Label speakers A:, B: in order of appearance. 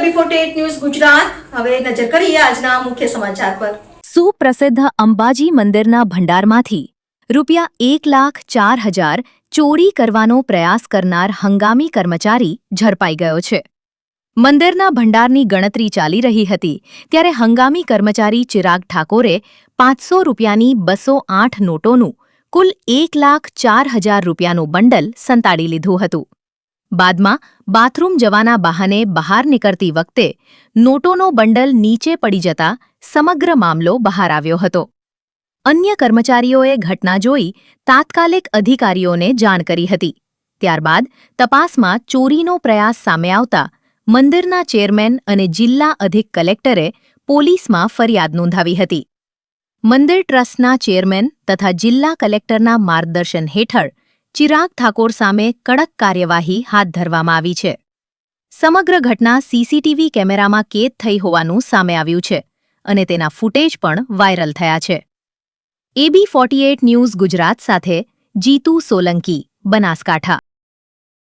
A: ABI news Gujarat હવે નજર કરીએ આજના મુખ્ય સમાચાર પર।
B: સુપ્રસિદ્ધ અંબાજી મંદિરના ભંડારમાંથી ₹1,04,000 ચોરી કરવાનો પ્રયાસ કરનાર હંગામી કર્મચારી ઝડપાઈ ગયો છે। મંદિરના ભંડારની ગણતરી ચાલી રહી હતી ત્યારે હંગામી કર્મચારી ચિરાગ ઠાકોરે ₹500ની 208 નોટોનું કુલ ₹1,04,000નું બંડલ સંતાડી લીધું હતું। બાદમાં બાથરૂમ જવાના બહાને બહાર નીકળતી વખતે નોટોનો બંડલ નીચે પડી જતા સમગ્ર મામલો બહાર આવ્યો હતો। અન્ય કર્મચારીઓએ ઘટના જોઈ તાત્કાલિક અધિકારીઓને જાણ કરી હતી। ત્યારબાદ તપાસમાં ચોરીનો પ્રયાસ સામે આવતા મંદિરના ચેરમેન અને જિલ્લા અધિક કલેક્ટરે પોલીસમાં ફરિયાદ નોંધાવી હતી। મંદિર ટ્રસ્ટના ચેરમેન તથા જિલ્લા કલેક્ટરના માર્ગદર્શન હેઠળ ચિરાગ ઠાકોર સામે કડક કાર્યવાહી હાથ ધરવામાં આવી છે। સમગ્ર ઘટના સીસીટીવી કેમેરામાં કેદ થઈ હોવાનું સામે આવ્યું છે અને તેના ફૂટેજ પણ વાયરલ થયા છે। ABI ન્યૂઝ ગુજરાત સાથે જીતુ સોલંકી, બનાસકાંઠા।